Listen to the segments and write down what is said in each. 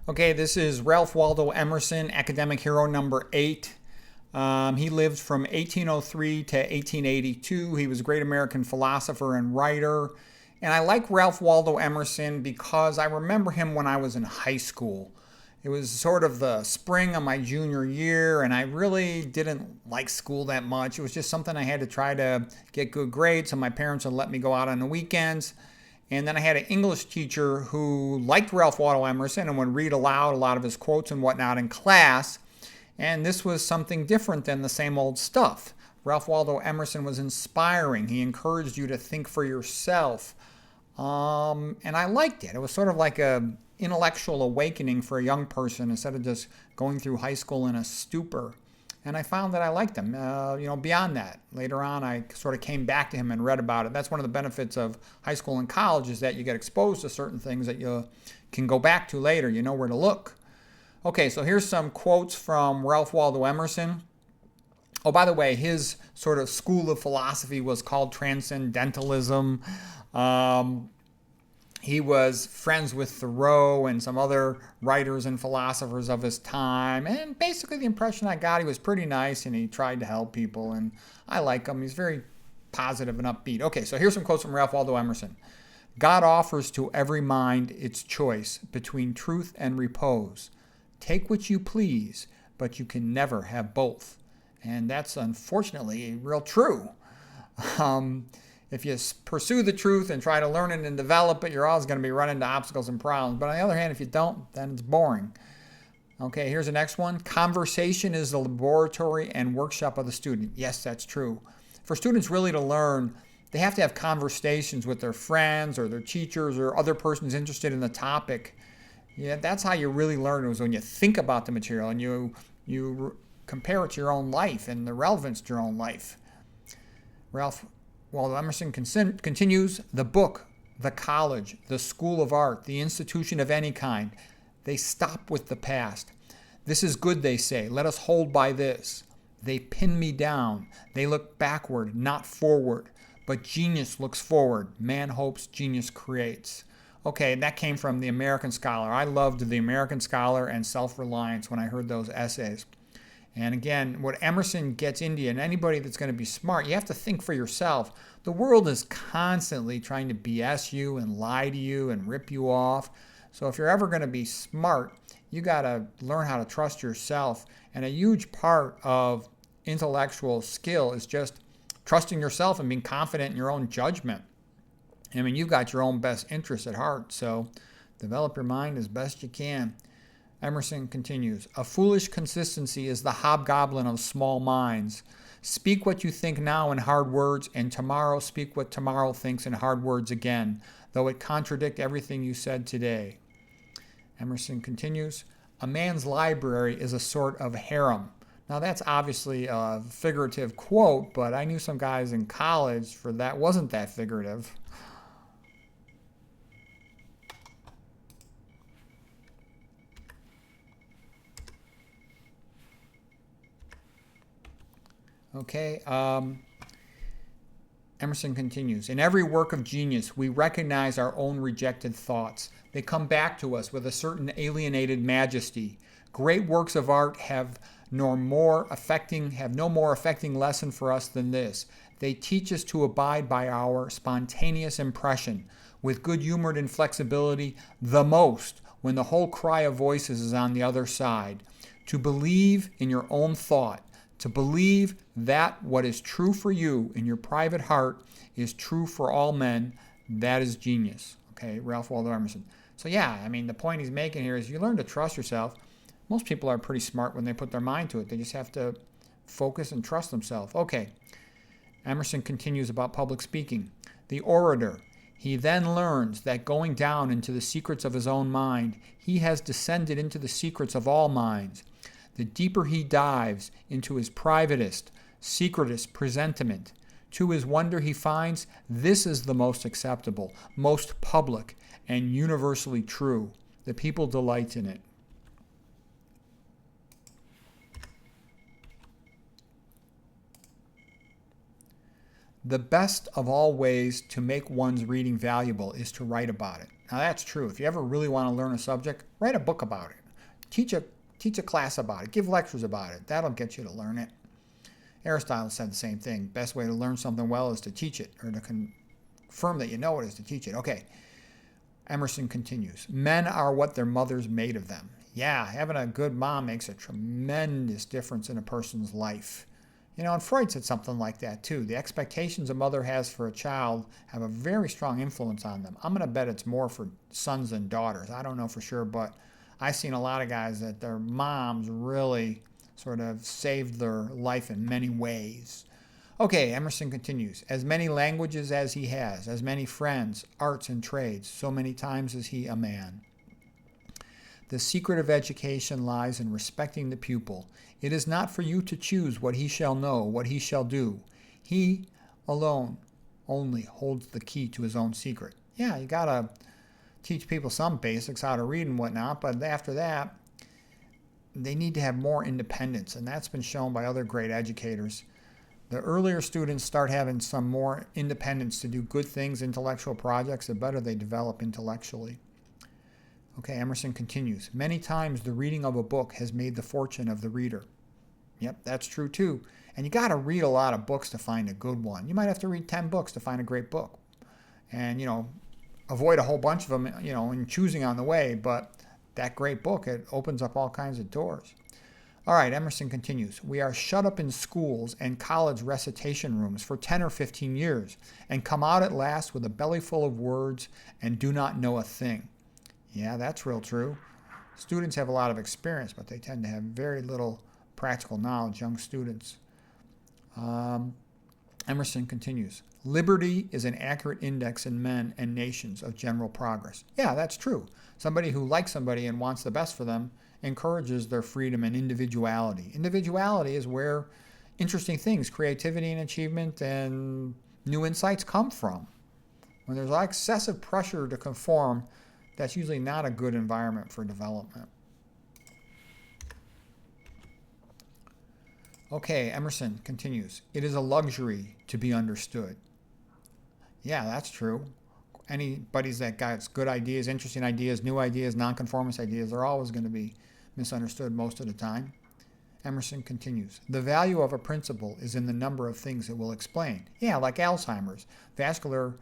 Okay, this is Ralph Waldo Emerson, academic hero number 8. He lived from 1803 to 1882. He was a great American philosopher and writer. And I like Ralph Waldo Emerson because I remember him when I was in high school. It was sort of the spring of my junior year, and I really didn't like school that much. It was just something I had to try to get good grades, so my parents would let me go out on the weekends. And then I had an English teacher who liked Ralph Waldo Emerson and would read aloud a lot of his quotes and whatnot in class. And this was something different than the same old stuff. Ralph Waldo Emerson was inspiring. He encouraged you to think for yourself. And I liked it. It was sort of like a intellectual awakening for a young person instead of just going through high school in a stupor. And I found that I liked him. Beyond that, later on, I sort of came back to him and read about it. That's one of the benefits of high school and college is that you get exposed to certain things that you can go back to later. You know where to look. Okay, so here's some quotes from Ralph Waldo Emerson. Oh, by the way, his sort of school of philosophy was called Transcendentalism. He was friends with Thoreau and some other writers and philosophers of his time. And basically the impression I got, he was pretty nice and he tried to help people. And I like him. He's very positive and upbeat. Okay, so here's some quotes from Ralph Waldo Emerson. God offers to every mind its choice between truth and repose. Take what you please, but you can never have both. And that's unfortunately real true. If you pursue the truth and try to learn it and develop it, you're always going to be running into obstacles and problems. But on the other hand, if you don't, then it's boring. Okay, here's the next one. Conversation is the laboratory and workshop of the student. Yes, that's true. For students really to learn, they have to have conversations with their friends or their teachers or other persons interested in the topic. Yeah, that's how you really learn, is when you think about the material and you compare it to your own life and the relevance to your own life. Ralph Waldo Emerson continues, the book, the college, the school of art, the institution of any kind, they stop with the past. This is good, they say. Let us hold by this. They pin me down. They look backward, not forward. But genius looks forward. Man hopes, genius creates. Okay, that came from The American Scholar. I loved The American Scholar and Self-Reliance when I heard those essays. And again, what Emerson gets into, and anybody that's going to be smart, you have to think for yourself. The world is constantly trying to BS you and lie to you and rip you off. So if you're ever going to be smart, you got to learn how to trust yourself. And a huge part of intellectual skill is just trusting yourself and being confident in your own judgment. I mean, you've got your own best interests at heart, so develop your mind as best you can. Emerson continues, a foolish consistency is the hobgoblin of small minds. Speak what you think now in hard words, and tomorrow speak what tomorrow thinks in hard words again, though it contradict everything you said today. Emerson continues, a man's library is a sort of harem. Now that's obviously a figurative quote, but I knew some guys in college for that wasn't that figurative. Okay, Emerson continues, in every work of genius, we recognize our own rejected thoughts. They come back to us with a certain alienated majesty. Great works of art have no more affecting lesson for us than this. They teach us to abide by our spontaneous impression, with good-humored inflexibility, the most, when the whole cry of voices is on the other side. To believe in your own thought, to believe that what is true for you in your private heart is true for all men, that is genius. Okay, Ralph Waldo Emerson. So yeah, I mean, the point he's making here is you learn to trust yourself. Most people are pretty smart when they put their mind to it. They just have to focus and trust themselves. Okay, Emerson continues about public speaking. The orator, he then learns that going down into the secrets of his own mind, he has descended into the secrets of all minds. The deeper he dives into his privatest, secretest presentiment, to his wonder he finds this is the most acceptable, most public, and universally true. The people delight in it. The best of all ways to make one's reading valuable is to write about it. Now that's true. If you ever really want to learn a subject, write a book about it. Teach a class about it. Give lectures about it. That'll get you to learn it. Aristotle said the same thing. Best way to learn something well is to teach it, or to confirm that you know it is to teach it. Okay. Emerson continues. Men are what their mothers made of them. Yeah, having a good mom makes a tremendous difference in a person's life. And Freud said something like that too. The expectations a mother has for a child have a very strong influence on them. I'm going to bet it's more for sons than daughters. I don't know for sure, but I've seen a lot of guys that their moms really sort of saved their life in many ways. Okay, Emerson continues. As many languages as he has, as many friends, arts and trades, so many times is he a man. The secret of education lies in respecting the pupil. It is not for you to choose what he shall know, what he shall do. He alone only holds the key to his own secret. Yeah, you got to teach people some basics, how to read and whatnot, but after that, they need to have more independence, and that's been shown by other great educators. The earlier students start having some more independence to do good things, intellectual projects, the better they develop intellectually. Okay, Emerson continues. Many times the reading of a book has made the fortune of the reader. Yep, that's true too. And you got to read a lot of books to find a good one. You might have to read 10 books to find a great book. And, avoid a whole bunch of them, in choosing on the way, but that great book, it opens up all kinds of doors. All right, Emerson continues. We are shut up in schools and college recitation rooms for 10 or 15 years and come out at last with a belly full of words and do not know a thing. Yeah, that's real true. Students have a lot of experience, but they tend to have very little practical knowledge, young students. Emerson continues. Liberty is an accurate index in men and nations of general progress. Yeah, that's true. Somebody who likes somebody and wants the best for them encourages their freedom and individuality. Individuality is where interesting things, creativity and achievement and new insights come from. When there's excessive pressure to conform, that's usually not a good environment for development. Okay, Emerson continues. It is a luxury to be understood. Yeah, that's true. Anybody's that got good ideas, interesting ideas, new ideas, nonconformist ideas, they're always going to be misunderstood most of the time. Emerson continues. The value of a principle is in the number of things it will explain. Yeah, like Alzheimer's. Vascular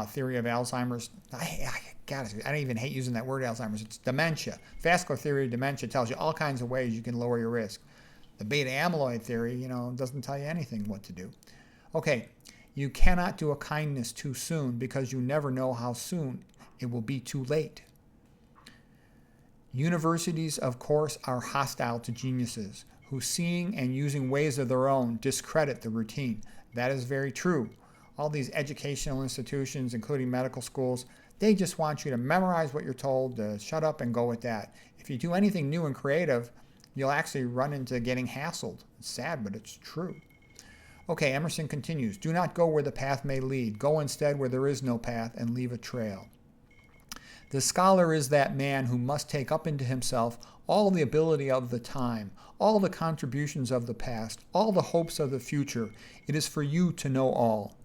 theory of Alzheimer's. I don't even hate using that word Alzheimer's. It's dementia. Vascular theory of dementia tells you all kinds of ways you can lower your risk. The beta amyloid theory, doesn't tell you anything what to do. Okay, you cannot do a kindness too soon because you never know how soon it will be too late. Universities, of course, are hostile to geniuses who, seeing and using ways of their own, discredit the routine. That is very true. All these educational institutions, including medical schools, they just want you to memorize what you're told, to shut up and go with that. If you do anything new and creative, you'll actually run into getting hassled. It's sad, but it's true. Okay, Emerson continues. Do not go where the path may lead. Go instead where there is no path and leave a trail. The scholar is that man who must take up into himself all the ability of the time, all the contributions of the past, all the hopes of the future. It is for you to know all.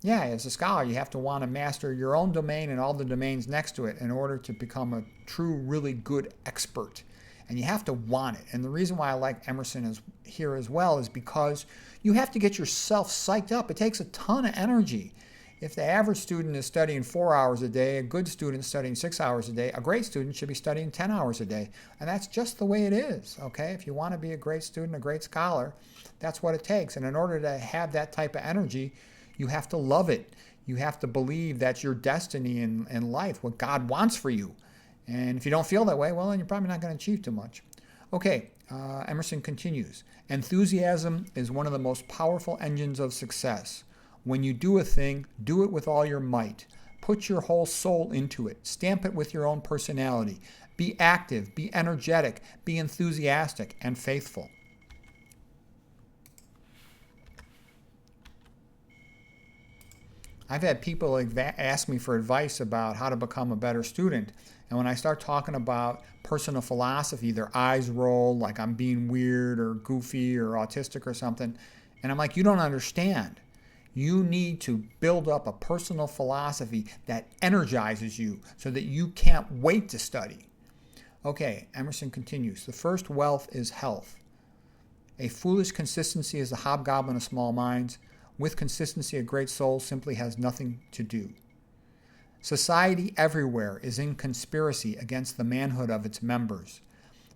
Yeah, as a scholar, you have to want to master your own domain and all the domains next to it in order to become a true, really good expert. And you have to want it. And the reason why I like Emerson here as well is because you have to get yourself psyched up. It takes a ton of energy. If the average student is studying 4 hours a day, a good student is studying 6 hours a day, a great student should be studying 10 hours a day. And that's just the way it is, okay? If you want to be a great student, a great scholar, that's what it takes. And in order to have that type of energy, you have to love it. You have to believe that's your destiny in life, what God wants for you. And if you don't feel that way, well, then you're probably not going to achieve too much. Okay, Emerson continues. Enthusiasm is one of the most powerful engines of success. When you do a thing, do it with all your might. Put your whole soul into it. Stamp it with your own personality. Be active, be energetic, be enthusiastic, and faithful. I've had people ask me for advice about how to become a better student. And when I start talking about personal philosophy, their eyes roll like I'm being weird or goofy or autistic or something. And I'm like, you don't understand. You need to build up a personal philosophy that energizes you so that you can't wait to study. Okay, Emerson continues. The first wealth is health. A foolish consistency is the hobgoblin of small minds. With consistency, a great soul simply has nothing to do. Society everywhere is in conspiracy against the manhood of its members.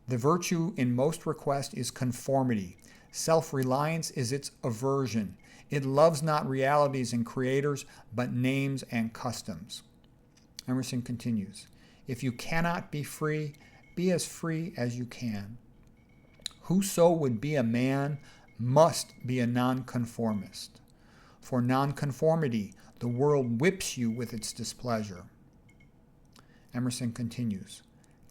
The virtue in most request is conformity. Self-reliance is its aversion. It loves not realities and creators, but names and customs. Emerson continues, if you cannot be free, be as free as you can. Whoso would be a man must be a nonconformist. For nonconformity, the world whips you with its displeasure. Emerson continues,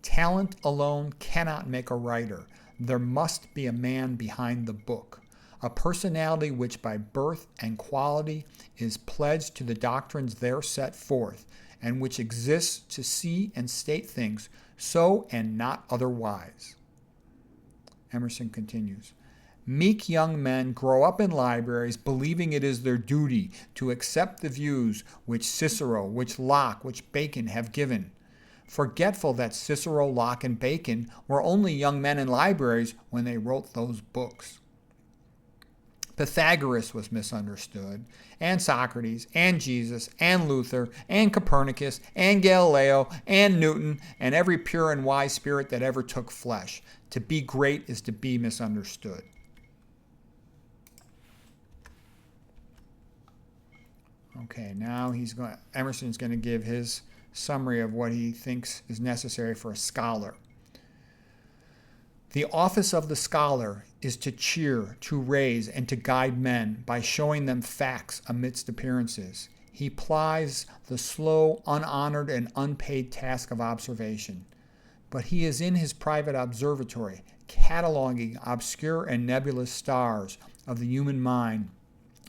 talent alone cannot make a writer. There must be a man behind the book, a personality which by birth and quality is pledged to the doctrines there set forth, and which exists to see and state things so and not otherwise. Emerson continues, meek young men grow up in libraries believing it is their duty to accept the views which Cicero, which Locke, which Bacon have given, forgetful that Cicero, Locke, and Bacon were only young men in libraries when they wrote those books. Pythagoras was misunderstood, and Socrates, and Jesus, and Luther, and Copernicus, and Galileo, and Newton, and every pure and wise spirit that ever took flesh. To be great is to be misunderstood. Okay, now Emerson's going to give his summary of what he thinks is necessary for a scholar. The office of the scholar is to cheer, to raise, and to guide men by showing them facts amidst appearances. He plies the slow, unhonored, and unpaid task of observation. But he is in his private observatory, cataloging obscure and nebulous stars of the human mind,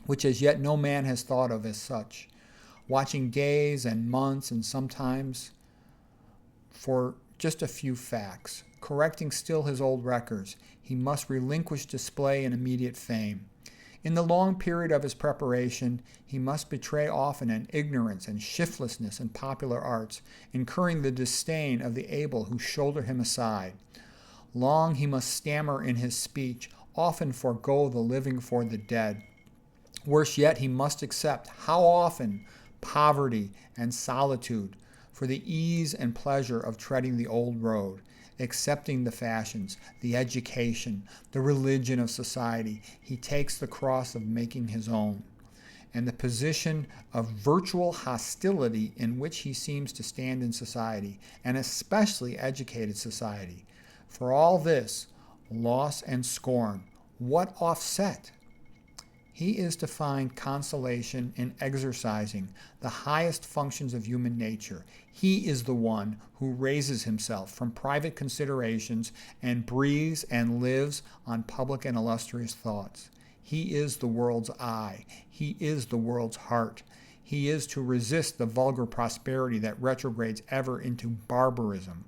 which as yet no man has thought of as such, watching days and months and sometimes for just a few facts. Correcting still his old records, he must relinquish display and immediate fame. In the long period of his preparation, he must betray often an ignorance and shiftlessness in popular arts, incurring the disdain of the able who shoulder him aside. Long he must stammer in his speech, often forego the living for the dead. Worse yet, he must accept, how often, poverty and solitude for the ease and pleasure of treading the old road, accepting the fashions, the education, the religion of society. He takes the cross of making his own, and the position of virtual hostility in which he seems to stand in society, and especially educated society. For all this, loss and scorn, what offset? He is to find consolation in exercising the highest functions of human nature. He is the one who raises himself from private considerations and breathes and lives on public and illustrious thoughts. He is the world's eye. He is the world's heart. He is to resist the vulgar prosperity that retrogrades ever into barbarism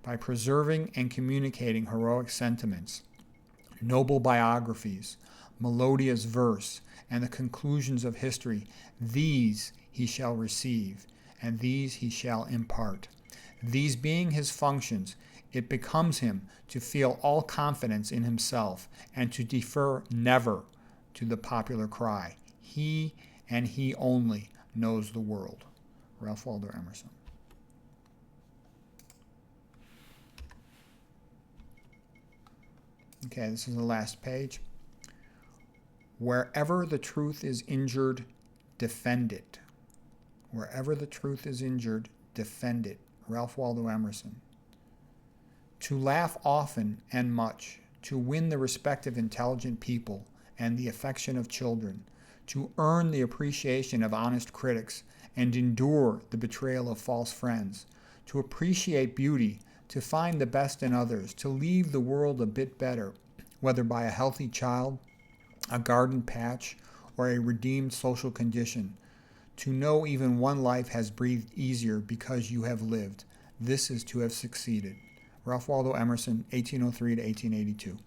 by preserving and communicating heroic sentiments, noble biographies, melodious verse, and the conclusions of history. These he shall receive, and these he shall impart. These being his functions, it becomes him to feel all confidence in himself and to defer never to the popular cry. He and he only knows the world. Ralph Waldo Emerson. Okay, this is the last page. Wherever the truth is injured, defend it. Wherever the truth is injured, defend it. Ralph Waldo Emerson. To laugh often and much, to win the respect of intelligent people and the affection of children, to earn the appreciation of honest critics and endure the betrayal of false friends, to appreciate beauty, to find the best in others, to leave the world a bit better, whether by a healthy child, a garden patch, or a redeemed social condition. To know even one life has breathed easier because you have lived. This is to have succeeded. Ralph Waldo Emerson, 1803 to 1882.